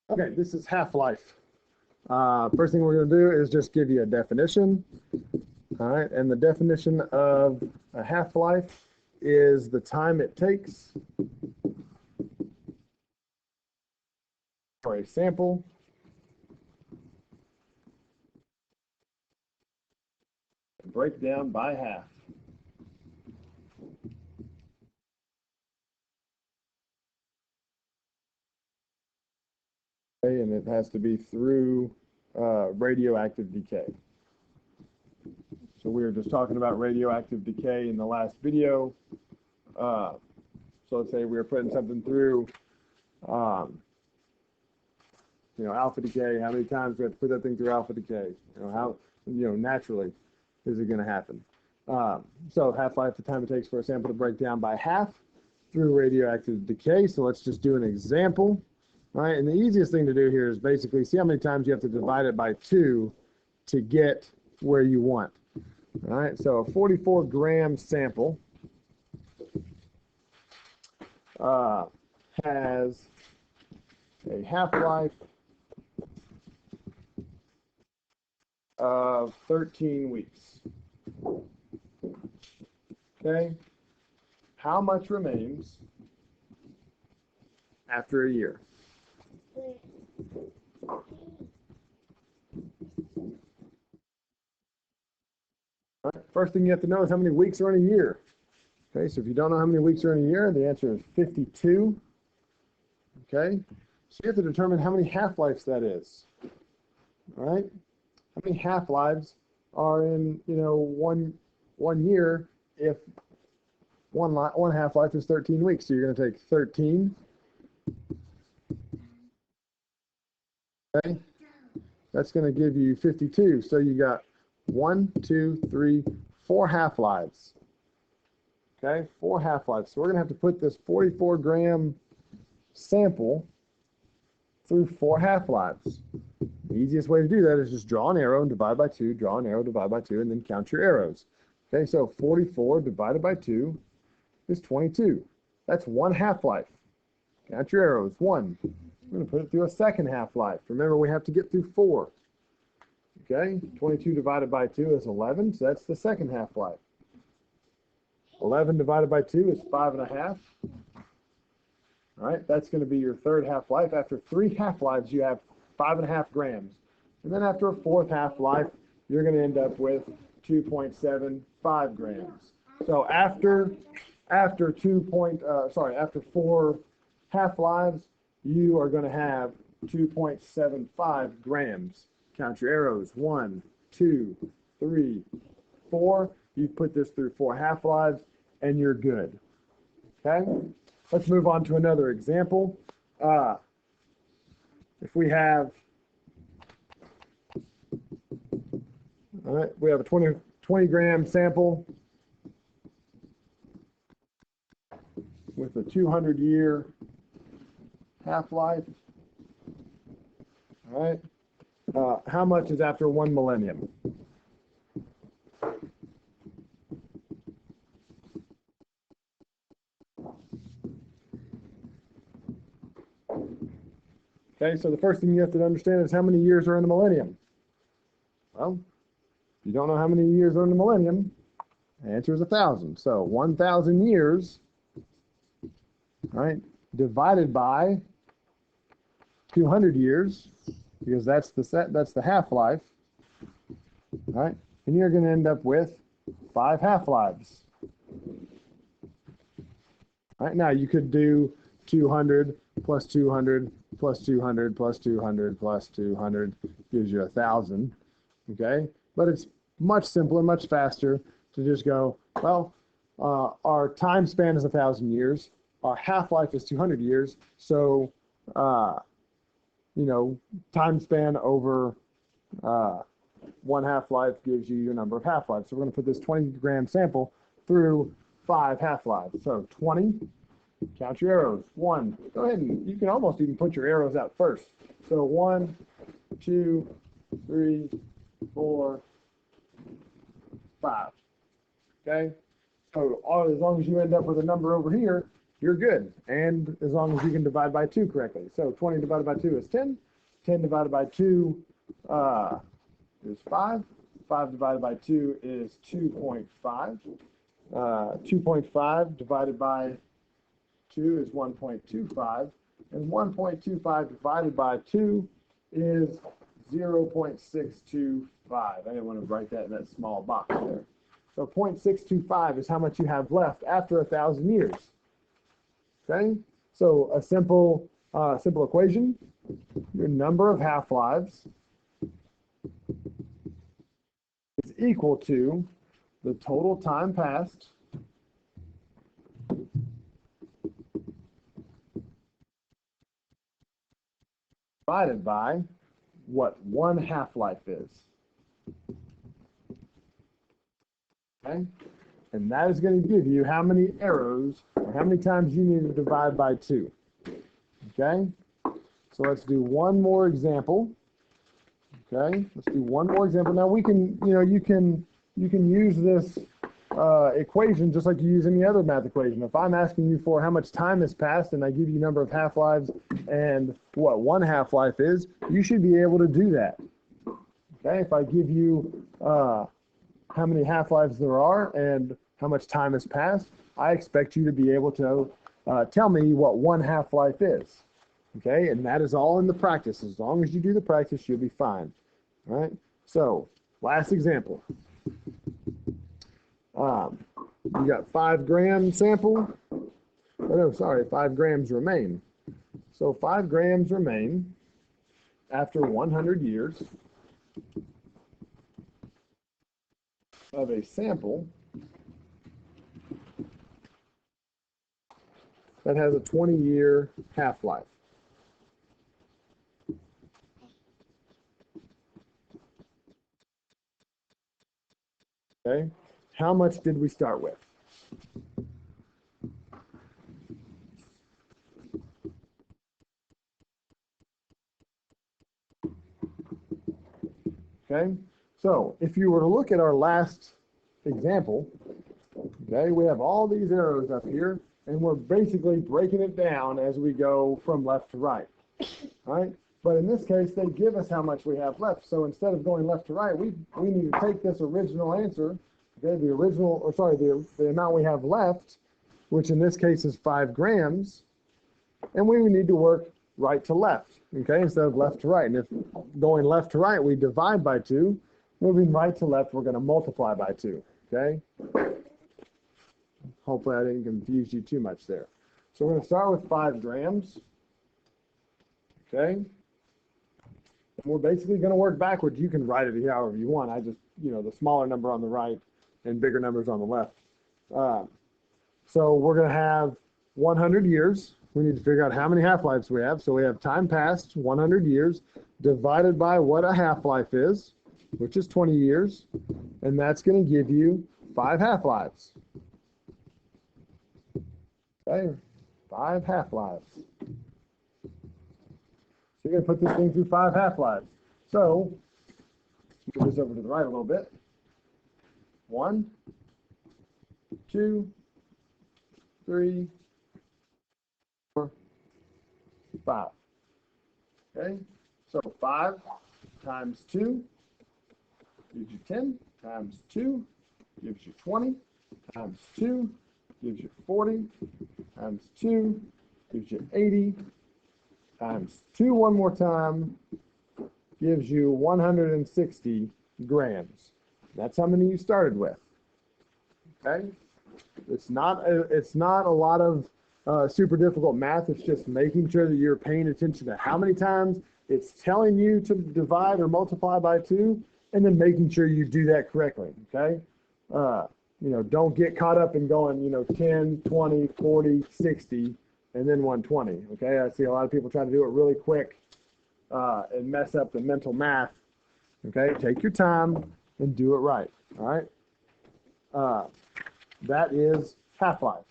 Okay, this is half-life. First thing we're going to do is just give you a definition. All right, and the definition of a half-life is the time it takes for a sample to break down by half. Okay, and it has to be through radioactive decay. So we were just talking about radioactive decay in the last video. So let's say we were putting something through, alpha decay. How many times we have to put that thing through alpha decay? How, naturally is it going to happen? So half-life, the time it takes for a sample to break down by half through radioactive decay. So let's just do an example. All right, and the easiest thing to do here is basically see how many times you have to divide it by 2 to get where you want. All right, so a 44-gram sample has a half-life of 13 weeks. Okay, how much remains after a year? All right, first thing you have to know is how many weeks are in a year. Okay, so if you don't know how many weeks are in a year, the answer is 52. Okay, so you have to determine how many half-lives that is. All right, how many half-lives are in one year if one half-life is 13 weeks? So you're going to take 13. Okay, that's going to give you 52. So you got 1, 2, 3, 4 half-lives. Okay, 4 half-lives. So we're going to have to put this 44-gram sample through 4 half-lives. The easiest way to do that is just draw an arrow and divide by 2, draw an arrow, divide by 2, and then count your arrows. Okay, so 44 divided by 2 is 22. That's 1 half-life. Count your arrows. 1. We're going to put it through a second half-life. Remember, we have to get through 4. Okay, 22 divided by 2 is 11, so that's the second half-life. 11 divided by 2 is 5.5. All right, that's going to be your third half-life. After 3 half-lives, you have 5.5 grams. And then after a fourth half-life, you're going to end up with 2.75 grams. So after 4 half-lives, you are going to have 2.75 grams. Count your arrows. 1, 2, 3, 4. You put this through 4 half-lives, and you're good. Okay? Let's move on to another example. If we have, all right, we have a 20-gram sample with a 200-year half-life. All right. How much is after 1 millennium? Okay, so the first thing you have to understand is how many years are in a millennium. Well, if you don't know how many years are in a millennium, the answer is 1,000. So 1,000 years, right, divided by 200 years, because that's the half-life, right? And you're going to end up with 5 half-lives. Right, now you could do 200 plus 200 plus 200 plus 200 plus 200 gives you 1,000. Okay, but it's much simpler, much faster to just go, well, our time span is 1,000 years. Our half-life is 200 years. So, time span over 1 half-life gives you your number of half-lives. So we're going to put this 20-gram sample through 5 half-lives. So 20, count your arrows. 1, go ahead and you can almost even put your arrows out first. So 1, 2, 3, 4, 5. Okay? So as long as you end up with a number over here, you're good. And as long as you can divide by 2 correctly. So 20 divided by 2 is 10. 10 divided by 2 is 5. 5 divided by 2 is 2.5. 2.5 divided by 2 is 1.25. And 1.25 divided by 2 is 0.625. I didn't want to write that in that small box there. So 0.625 is how much you have left after 1,000 years. Okay? So a simple equation, your number of half-lives is equal to the total time passed divided by what 1 half-life is. Okay? And that is going to give you how many arrows or how many times you need to divide by 2. Okay? So let's do one more example. Okay? Let's do one more example. Now we can, you can use this equation just like you use any other math equation. If I'm asking you for how much time has passed and I give you number of half-lives and what 1 half-life is, you should be able to do that. Okay? If I give you how many half-lives there are and how much time has passed, I expect you to be able to tell me what 1 half-life is. Okay, and that is all in the practice. As long as you do the practice, you'll be fine. All right, so last example. You got 5 gram sample. Oh, no, sorry, 5 grams remain. So 5 grams remain after 100 years of a sample that has a 20-year half-life. Okay, how much did we start with? Okay, so if you were to look at our last example, okay, we have all these arrows up here, and we're basically breaking it down as we go from left to right. All right, but in this case, they give us how much we have left. So instead of going left to right, we need to take this original answer, okay, the amount we have left, which in this case is 5 grams, and we need to work right to left, okay, instead of left to right. And if going left to right, we divide by 2, moving right to left, we're going to multiply by 2, okay? Hopefully I didn't confuse you too much there. So we're going to start with 5 grams, okay? And we're basically going to work backwards. You can write it however you want. I just, the smaller number on the right and bigger numbers on the left. So we're going to have 100 years. We need to figure out how many half-lives we have. So we have time passed, 100 years, divided by what a half-life is, which is 20 years. And that's going to give you 5 half-lives. Okay, 5 half-lives. So you're going to put this thing through 5 half-lives. So move this over to the right a little bit. 1, 2, 3, 4, 5. Okay, so 5 times 2 gives you 10, times 2 gives you 20, times 2 gives you 40, times 2 gives you 80, times 2 one more time gives you 160 grams. That's how many you started with. Okay, it's not a lot of super difficult math. It's just making sure that you're paying attention to how many times it's telling you to divide or multiply by 2, and then making sure you do that correctly. Okay, don't get caught up in going 10, 20, 40, 60, and then 120. Okay, I see a lot of people try to do it really quick and mess up the mental math. Okay, take your time and do it right. All right, that is half-lives.